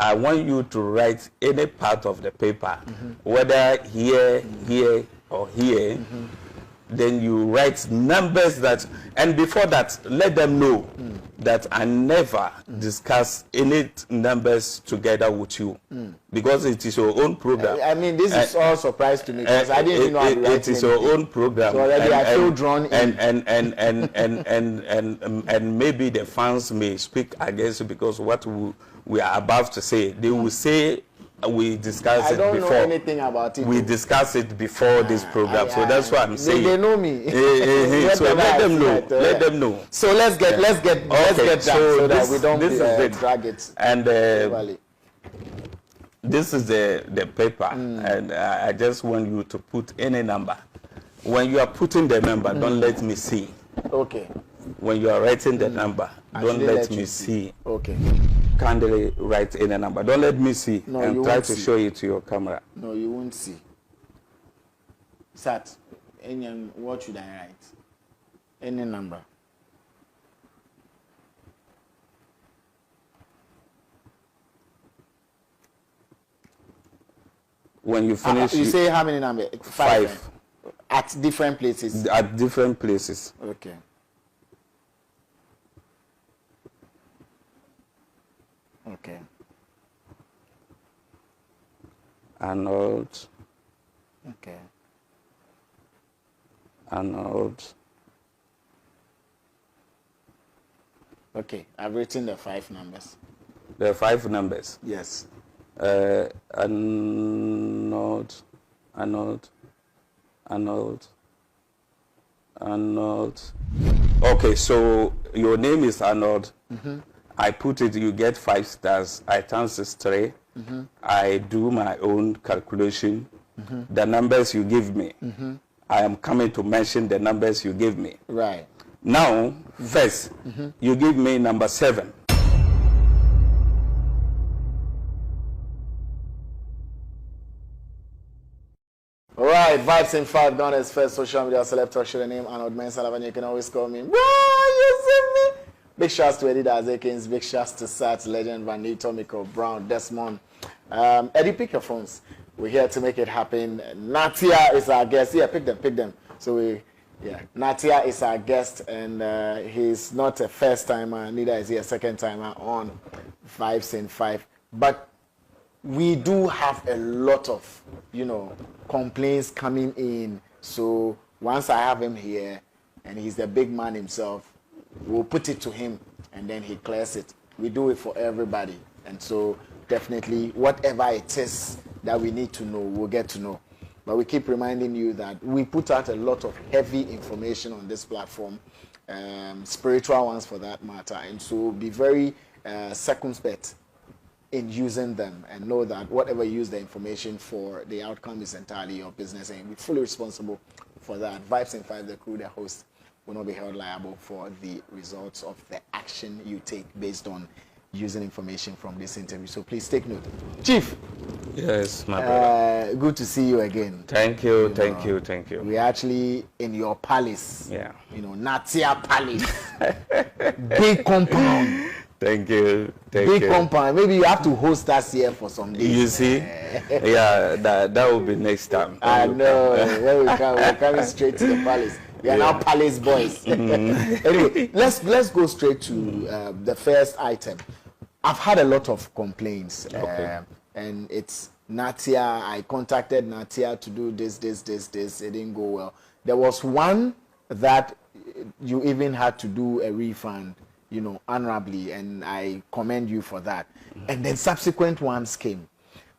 I want you to write any part of the paper, whether here, here, or here. Then you write numbers that, and before that, let them know that I never discuss any numbers together with you, because it is your own program. I mean, this is all surprise to me, because I didn't even know how to write it is your own program. So already I feel drawn in. And maybe the fans may speak against you, because what we are about to say, they will say we discussed it before. I don't know anything about it. We discussed it before this program, so that's what I'm saying. They know me. So let them know. Let them know. So let's get that, so that we don't drag it. And this is the paper, and I just want you to put any number. When you are putting the number, don't let me see. Okay. When you are writing the number, don't let me see. Okay. Kindly write any number. Don't let me see, and try to show it to your camera. No, you won't see. Sat, what should I write? Any number. When you finish, you say how many numbers? 5. At different places. At different places. Okay. Okay. Arnold. Okay. Arnold. Okay, I've written the 5 numbers. The 5 numbers. Yes. Arnold. Okay, so your name is Arnold. I put it, you get 5 stars. I times is 3. I do my own calculation. The numbers you give me, I am coming to mention the numbers you give me. Right. Now, first, you give me number 7. All right, Vibes in 5, Ghana's first social media celeb talk show. The name Arnold Mensah. You can always call me. Bro, you see me? Big shouts to Eddie Dazekins. Big shouts to Sat, Legend, Van D, Tomiko, Brown, Desmond. Eddie, pick your phones. We're here to make it happen. Natia is our guest. Yeah, pick them. So Natia is our guest, and he's not a first timer, neither is he a second timer on Vibes in 5. But we do have a lot of, complaints coming in. So once I have him here, and he's the big man himself, we'll put it to him, and then he clears it. We do it for everybody. And so definitely whatever it is that we need to know, we'll get to know. But we keep reminding you that we put out a lot of heavy information on this platform, spiritual ones for that matter. And so be very circumspect in using them, and know that whatever you use the information for, the outcome is entirely your business, and be fully responsible for that. Vibes in 5, the crew, the host, will not be held liable for the results of the action you take based on using information from this interview. So please take note. Chief. Yes, my brother. Good to see you again. Thank you. We're actually in your palace. Yeah. Natia Palace. Big compound. Thank you. Big compound. Maybe you have to host us here for some days. You see? Yeah, that will be next time. I know. When we're coming straight to the palace. We are now palace boys. Anyway, let's go straight to the first item. I've had a lot of complaints, and it's Natia. I contacted Natia to do this. It didn't go well. There was one that you even had to do a refund, honorably, and I commend you for that. And then subsequent ones came.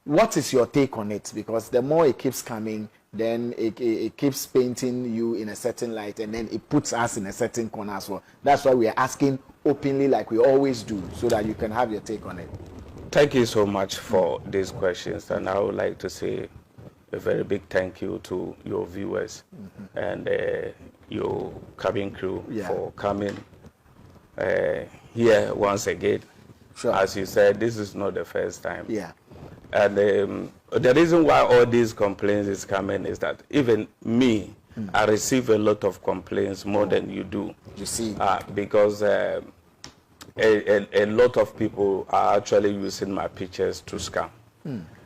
What is your take on it? Because the more it keeps coming, then it keeps painting you in a certain light, and then it puts us in a certain corner as well. That's why we are asking openly, like we always do, so that you can have your take on it. Thank you so much for these questions, and I would like to say a very big thank you to your viewers and your cabin crew for coming here once again. Sure. As you said, this is not the first time. Yeah. And the reason why all these complaints is coming is that even me, I receive a lot of complaints more than you do. You see. Because a lot of people are actually using my pictures to scam.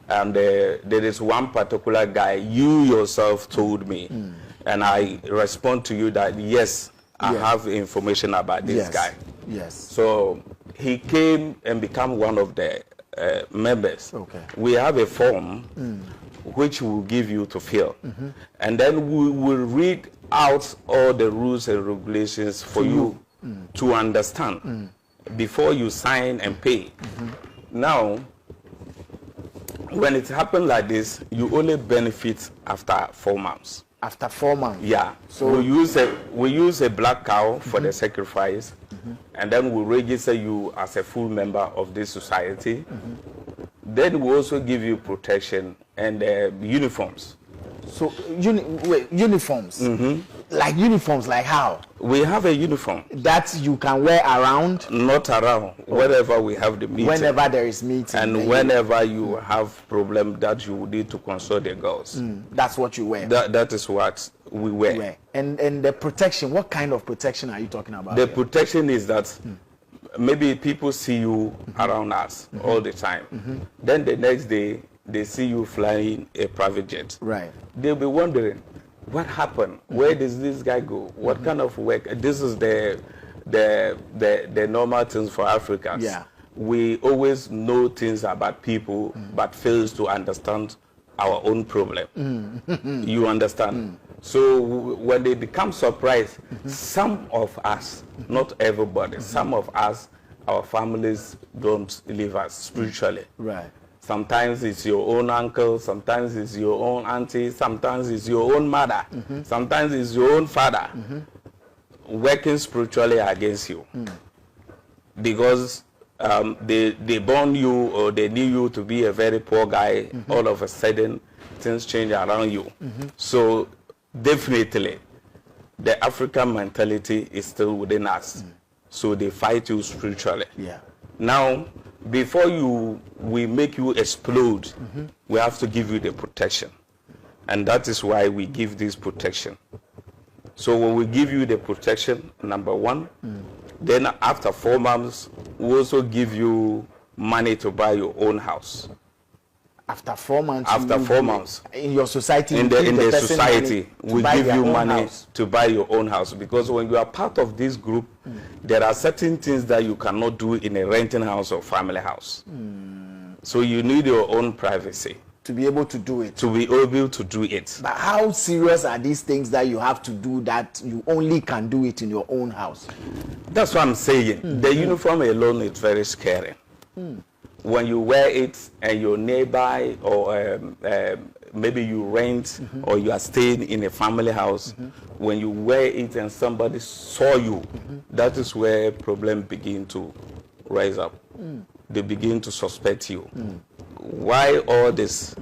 And there is one particular guy you yourself told me, and I respond to you that yes, I have information about this guy. Yes. So he came and became one of the members. Okay. We have a form which we'll give you to fill, and then we will read out all the rules and regulations for you to understand before you sign and pay. Now, when it happens like this, you only benefit after 4 months. After 4 months? Yeah. So we use a black cow for the sacrifice, and then we register you as a full member of this society. Then we also give you protection and uniforms. So uniforms? Like uniforms, like how? We have a uniform. That you can wear around? Not around, wherever we have the meeting. Whenever there is meeting. And whenever you have problem that you need to consult the girls. That's what you wear? That is what we wear. And the protection, what kind of protection are you talking about? The protection is that maybe people see you around us all the time. Then the next day, they see you flying a private jet. Right. They'll be wondering, what happened? Where does this guy go? What kind of work? This is the normal things for Africans. Yeah. We always know things about people, but fails to understand our own problem. You understand? So when they become surprised, some of us, not everybody, some of us, our families don't leave us spiritually. Right. Sometimes it's your own uncle, sometimes it's your own auntie, sometimes it's your own mother, sometimes it's your own father working spiritually against you. Because they born you or they knew you to be a very poor guy, all of a sudden things change around you. So definitely the African mentality is still within us. So they fight you spiritually. Yeah. Now, before we make you explode, we have to give you the protection. And that is why we give this protection. So when we give you the protection, number one, then after 4 months, we also give you money to buy your own house. After 4 months? After 4 months. In your society? In the society, we give you money to buy your own house. Because when you are part of this group, there are certain things that you cannot do in a renting house or family house. So you need your own privacy. To be able to do it. To be able to do it. But how serious are these things that you have to do that you only can do it in your own house? That's what I'm saying. The uniform alone is very scary. When you wear it and your neighbor or maybe you rent or you are staying in a family house, when you wear it and somebody saw you, that is where problems begin to rise up. They begin to suspect you. Why all this?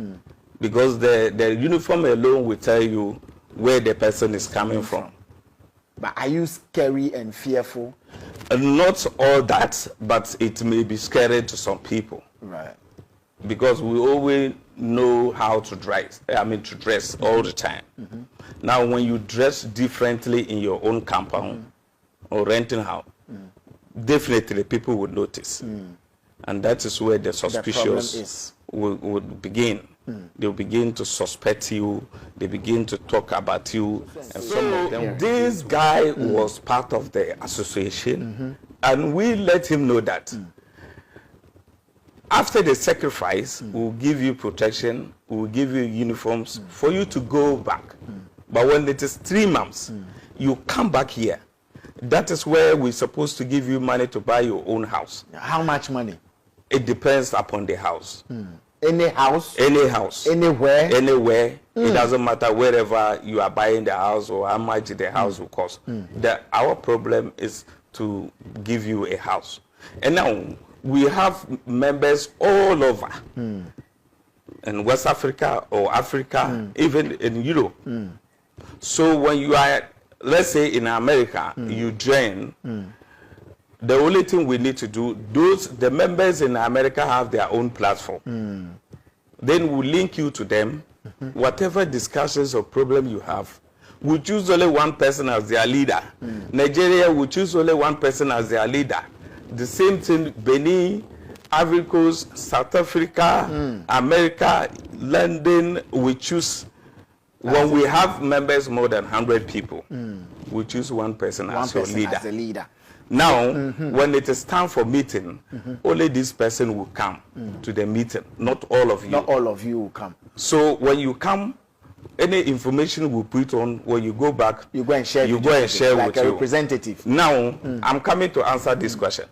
Because the uniform alone will tell you where the person is coming from. But are you scary and fearful? Not all that, but it may be scary to some people. Right. Because we always know how to dress. To dress all the time. Now, when you dress differently in your own compound or renting house, definitely people would notice. And that is where the suspicious would begin. They'll begin to suspect you. They begin to talk about you. And some of them. This guy was part of the association, and we let him know that after the sacrifice, we'll give you protection, we'll give you uniforms for you to go back. But when it is 3 months, you come back here. That is where we're supposed to give you money to buy your own house. How much money? It depends upon the house. Any house? Any house. Anywhere? Anywhere. It doesn't matter wherever you are buying the house or how much the house will cost. Our problem is to give you a house. And now we have members all over. In West Africa or Africa, even in Europe. So when you are, let's say in America, you join, the only thing we need to do, the members in America have their own platform. Then we'll link you to them. Whatever discussions or problem you have, we choose only one person as their leader. Nigeria will choose only one person as their leader. The same thing, Benin, Ivory Coast, South Africa, America, London, we choose, when we have members more than 100 people, we choose one person as your leader. As the leader. Now, when it is time for meeting, only this person will come to the meeting, not all of you. Not all of you will come. So when you come, any information we put on, when you go back, you go and share. You go and share like with a you. representative. Now, I'm coming to answer this question.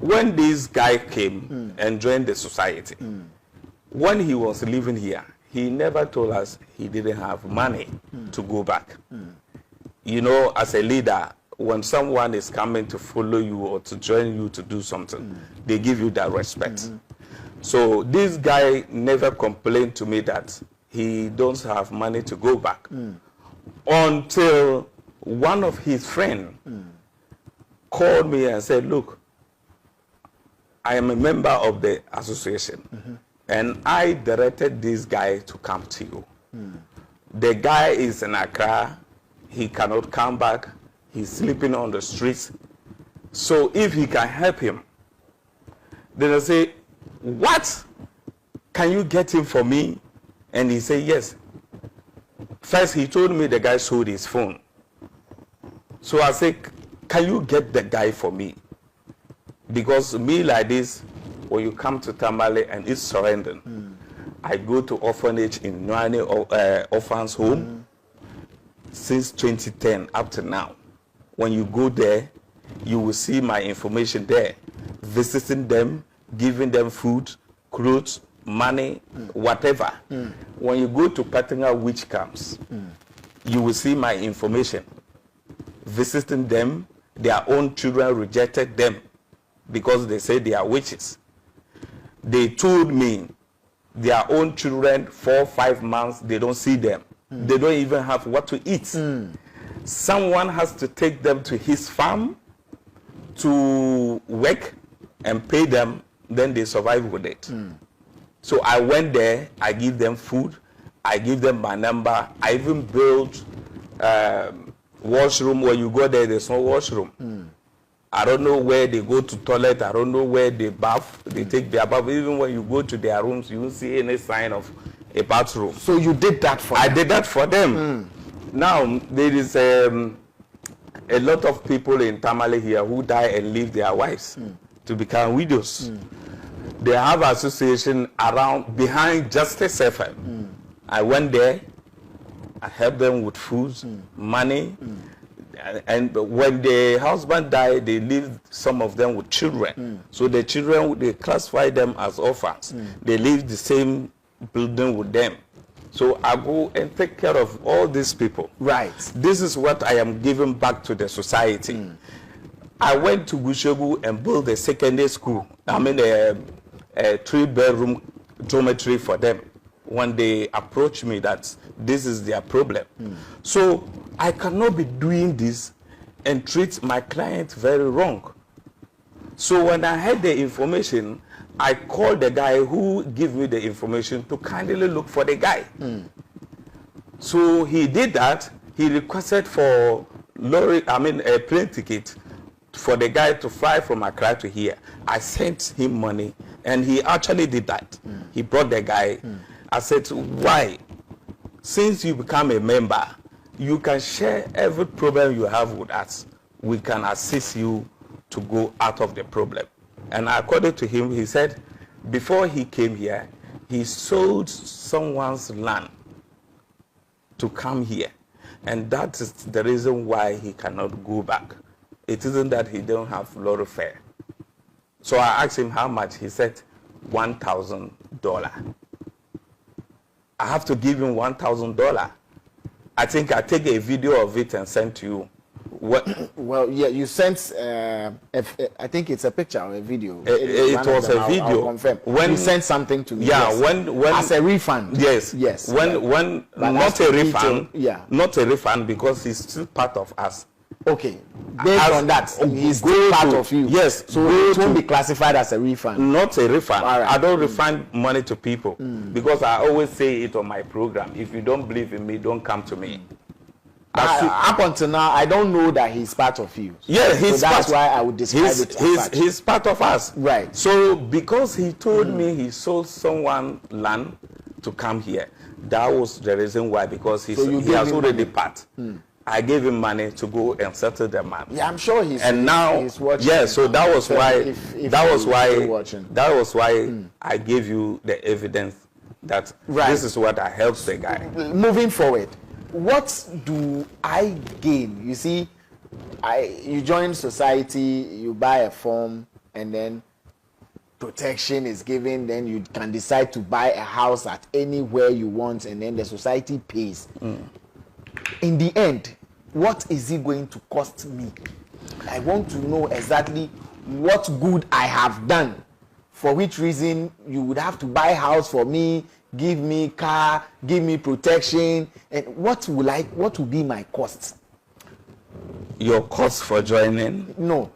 When this guy came and joined the society, when he was living here, he never told us he didn't have money to go back. You know, as a leader, when someone is coming to follow you or to join you to do something, they give you that respect. So this guy never complained to me that he don't have money to go back until one of his friends called me and said, look, I am a member of the association and I directed this guy to come to you. The guy is in Accra. He cannot come back. He's sleeping on the streets. So if he can help him, then I say, what? Can you get him for me? And he said, yes. First, he told me the guy sold his phone. So I said, can you get the guy for me? Because me like this, when you come to Tamale and it's surrendering, I go to orphanage in Nwani orphans home since 2010 up to now. When you go there, you will see my information there, visiting them, giving them food, clothes, money, whatever. When you go to Patinga witch camps, you will see my information, visiting them. Their own children rejected them because they say they are witches. They told me their own children, 4 or 5 months, they don't see them. They don't even have what to eat. Someone has to take them to his farm to work and pay them, then they survive with it. So I went there, I give them food, I give them my number. I even built washroom. When you go there, there's no washroom. I don't know where they go to toilet. I don't know where they bath. They take their bath. Even when you go to their rooms, you won't see any sign of a bathroom. So you did that for them? I did that for them. Now, there is a lot of people in Tamale here who die and leave their wives to become widows. They have association around behind Justice FM. I went there. I helped them with food, money. And when the husband died, they leave some of them with children. So the children, they classify them as orphans. They live the same building with them. So I go and take care of all these people. Right. This is what I am giving back to the society. I went to Gushegu and built a secondary school. I mean a 3-bedroom dormitory for them. When they approached me that this is their problem. So I cannot be doing this and treat my client very wrong. So when I had the information, I called the guy who gave me the information to kindly look for the guy. So he did that. He requested for a plane ticket for the guy to fly from Accra to here. I sent him money and he actually did that. He brought the guy. I said, why? Since you become a member, you can share every problem you have with us. We can assist you to go out of the problem. And according to him, he said, before he came here, he sold someone's land to come here. And that is the reason why he cannot go back. It isn't that he don't have lorry fare. So I asked him how much. He said, $1,000. I have to give him $1,000. I think I take a video of it and send to you. What? Well, yeah, you sent. I think it's a picture or a video. It was a video. I'll confirm. When you sent something to me. Yeah, yes. when as a refund. Yes, yes. When not a refund. Yeah, not a refund because he's still part of us. Okay, based on that, he's still part of you. Yes, so it won't be classified as a refund. Not a refund. Right. I don't refund money to people because I always say it on my program. If you don't believe in me, don't come to me. Up until now, I don't know that he's part of you. Yeah, he's so that's part, why I would describe it as such. He's part of us. Right. So because he told me he sold someone land to come here, that was the reason why, because he has already part. I gave him money to go and settle the man. Yeah, I'm sure he's watching. Yeah, so that was why watching. That was why I gave you the evidence that this is what I helped the guy. Moving forward, what do I gain? You see, you join society, you buy a form, and then protection is given, then you can decide to buy a house at anywhere you want, and then the society pays. In the end, what is it going to cost me? I want to know exactly what good I have done, for which reason you would have to buy a house for me, give me car, give me protection, and what will be my cost? Your cost for joining? No.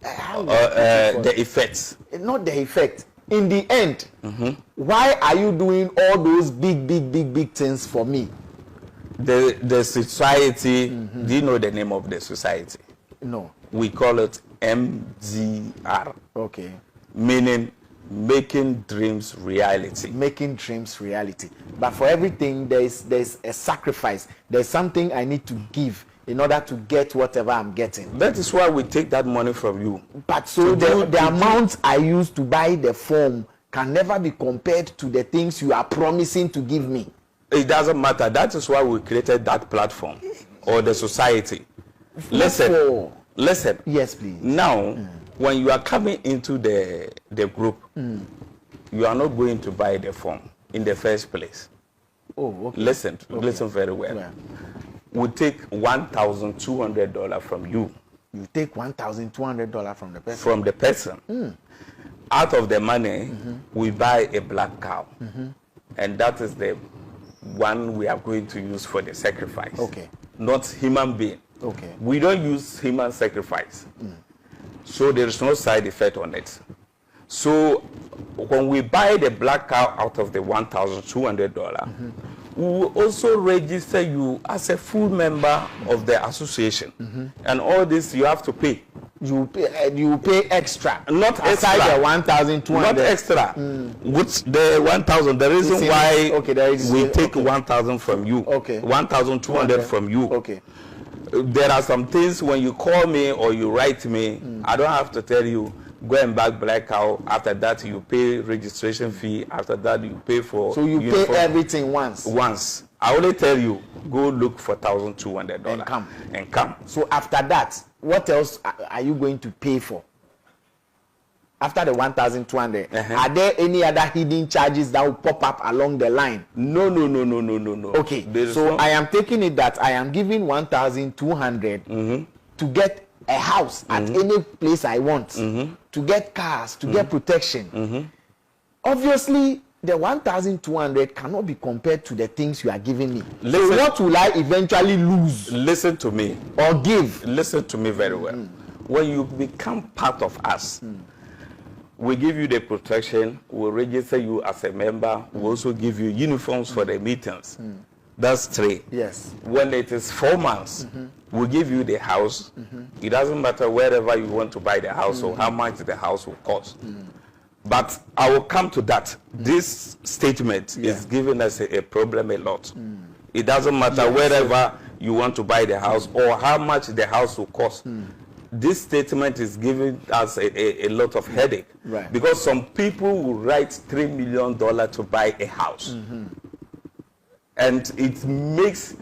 The effects. Not the effect. In the end, why are you doing all those big things for me? The society, do you know the name of the society? No. We call it MDR. Okay. Meaning making dreams reality. Making dreams reality. But for everything, there's a sacrifice. There's something I need to give in order to get whatever I'm getting. That is why we take that money from you. But so the amount I use to buy the form can never be compared to the things you are promising to give me. It doesn't matter. That is why we created that platform or the society. Listen. Yes, please. Now, when you are coming into the group, you are not going to buy the form in the first place. Oh, okay. Listen very well. Yeah. We take $1,200 from you. You take $1,200 from the person? From the person. Out of the money, we buy a black cow. And that is the one we are going to use for the sacrifice. Okay. Not human being. Okay. We don't use human sacrifice. So there is no side effect on it. So when we buy the black cow out of the $1,200, we will also register you as a full member of the association. And all this you have to pay. You pay extra. Not extra. The 1,200. Not extra. With the 1,000, the reason why we take 1,000 from you. Okay. 1,200 from you. Okay. There are some things when you call me or you write me, I don't have to tell you, go and buy black cow. After that, you pay registration fee. After that, you pay for. So you pay everything once. Once. I only tell you, go look for $1,200 and come. So after that, what else are you going to pay for? After the 1,200, are there any other hidden charges that will pop up along the line? No. Okay, so I am taking it that I am giving 1,200 to get a house at any place I want, to get cars, to get protection. Obviously, the 1,200 cannot be compared to the things you are giving me. So what will I eventually lose? Listen to me. Or give? Listen to me very well. When you become part of us, we give you the protection, we'll register you as a member, we also give you uniforms for the meetings. That's 3. Yes. When it is 4 months, we'll give you the house. It doesn't matter wherever you want to buy the house or how much the house will cost. But I will come to that. This statement is giving us a problem a lot. It doesn't matter wherever you want to buy the house or how much the house will cost. This statement is giving us a lot of headache. Right. Because some people will write $3 million to buy a house. And it makes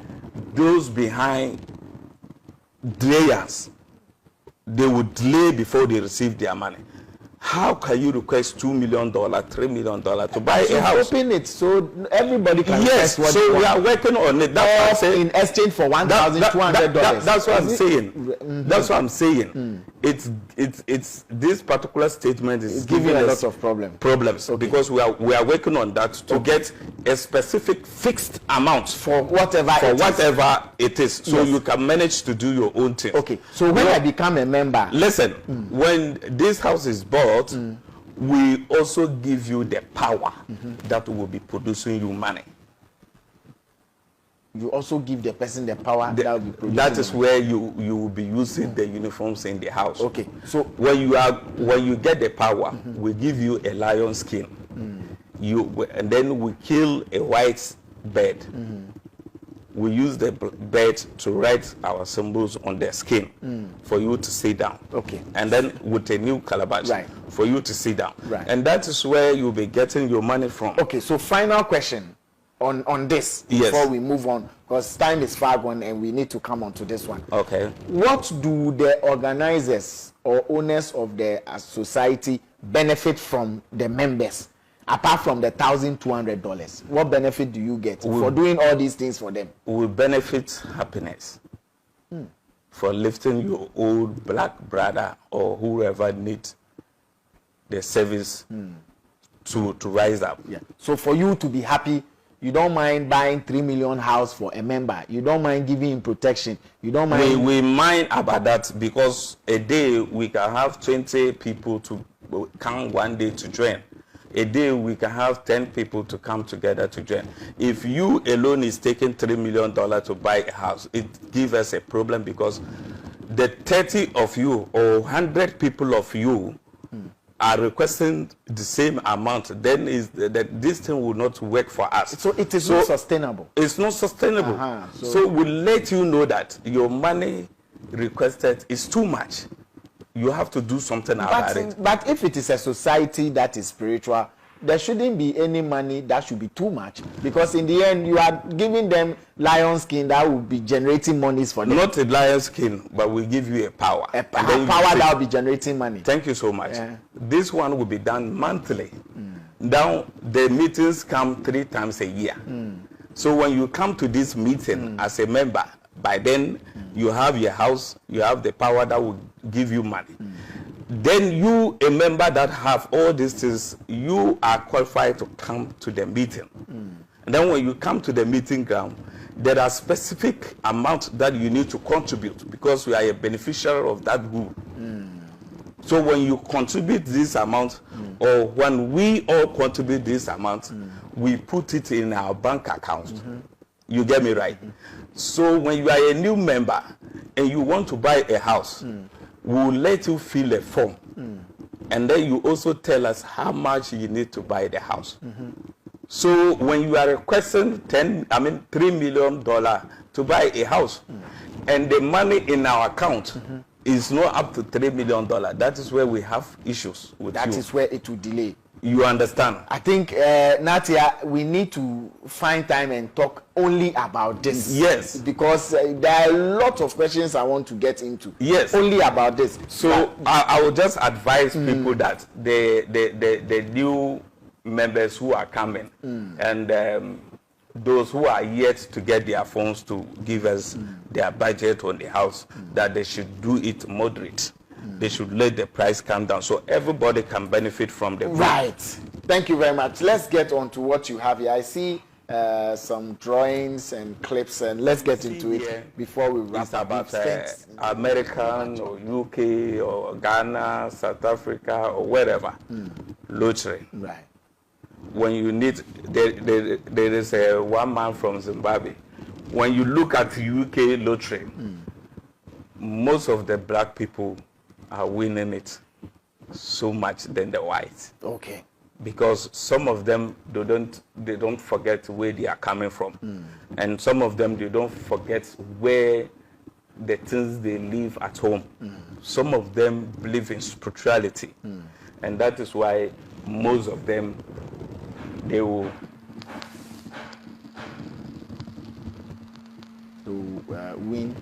those behind delayers. They would delay before they receive their money. How can you request $2 million, $3 million to buy a house? Open it so everybody can. Yes, what so we are working on it. That's what I'm saying. In exchange for $1,200. That's what I'm saying. That's what I'm saying. It's this particular statement is giving a lot of problems. Because we are working on that to get a specific fixed amount for whatever it is. So you can manage to do your own thing. Okay. So when I become a member, listen, when this house is bought, we also give you the power that will be producing you money. you also give the person the power that will be producing. That is where you will be using the uniforms in the house. Okay, so when you get the power, we give you a lion skin. And then we kill a white bird. We use the bird to write our symbols on the skin for you to sit down. Okay. And then with a new calabash for you to sit down. Right. And that is where you'll be getting your money from. Okay, so final question on this before we move on, because time is far gone and we need to come on to this one. Okay. What do the organizers or owners of the society benefit from the members? Apart from the $1,200, what benefit do you get for doing all these things for them? We benefit happiness for lifting your old black brother or whoever needs the service to rise up. Yeah. So for you to be happy, you don't mind buying 3 million house for a member. You don't mind giving him protection. You don't mind. We mind about that because a day we can have 20 people to come one day to join. A day we can have 10 people to come together to join. If you alone is taking $3 million to buy a house, it gives us a problem because the 30 of you or 100 people of you are requesting the same amount, then is that this thing will not work for us. So it is not sustainable. It's not sustainable. So we'll let you know that your money requested is too much. You have to do something about it. But if it is a society that is spiritual, there shouldn't be any money that should be too much, because in the end you are giving them lion skin that will be generating monies for them. Not a lion skin, but we give you a power. A power that will be generating money. Thank you so much. Yeah. This one will be done monthly. Now the meetings come 3 times a year. So when you come to this meeting as a member, by then you have your house, you have the power that will give you money. Then you, a member that have all these things, you are qualified to come to the meeting. And then when you come to the meeting ground, there are specific amounts that you need to contribute because we are a beneficiary of that group. So when you contribute this amount, or when we all contribute this amount, we put it in our bank account. You get me right? So when you are a new member and you want to buy a house, we'll let you fill a form. And then you also tell us how much you need to buy the house. So when you are requesting $3 million to buy a house, and the money in our account is not up to $3 million, that is where we have issues with That is where it will delay. You understand? I think, Natia, we need to find time and talk only about this. Yes. Because there are a lot of questions I want to get into. Yes. Only about this. So I will just advise people that the new members who are coming and those who are yet to get their phones to give us their budget on the house, that they should do it moderate. They should let the price come down so everybody can benefit from the Right. Thank you very much. Let's get on to what you have here. I see some drawings and clips, and let's get into it before we wrap up. It's about American or UK or Ghana, South Africa or wherever. Lottery. Right. When you need, there is one man from Zimbabwe. When you look at UK lottery, most of the black people are winning it so much than the whites. Okay. Because some of them they don't forget where they are coming from, and some of them they don't forget where the things they live at home. Some of them believe in spirituality, and that is why most of them they will win.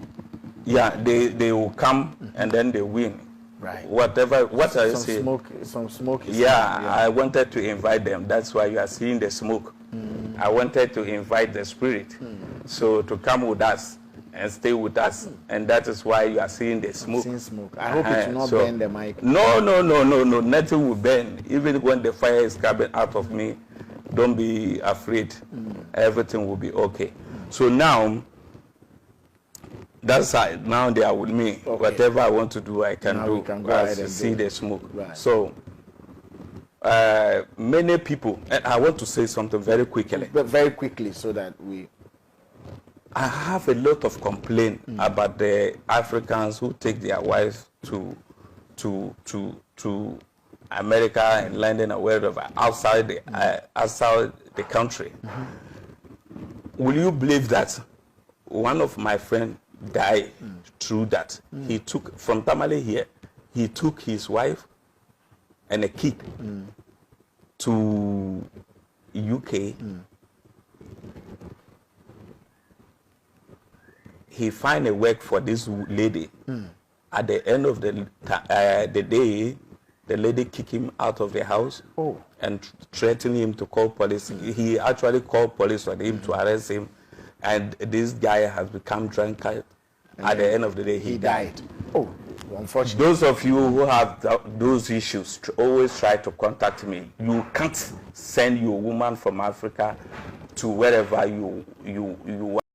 Yeah, they will come and then they win. Right. What are you saying? Some smoke. Yeah, I wanted to invite them. That's why you are seeing the smoke. I wanted to invite the spirit, so to come with us and stay with us, and that is why you are seeing the smoke. Seeing smoke. I hope it will not burn the mic. No, nothing will burn. Even when the fire is coming out of me, don't be afraid. Everything will be okay. So now. That's how now they are with me. Okay. Whatever I want to do, I can do. Can go ahead and see the smoke. Right. So, many people, and I want to say something very quickly. But very quickly, so that we. I have a lot of complaint about the Africans who take their wives to America and London or wherever outside the country. Will you believe that one of my friends died through that? He took from Tamale here. He took his wife and a kid to UK. He find a work for this lady. At the end of the day, the lady kicked him out of the house and threatened him to call police. He actually called police for him to arrest him, and this guy has become drunkard. At the end of the day, he died. Oh, unfortunately. Those of you who have those issues, always try to contact me. You can't send your woman from Africa to wherever you want.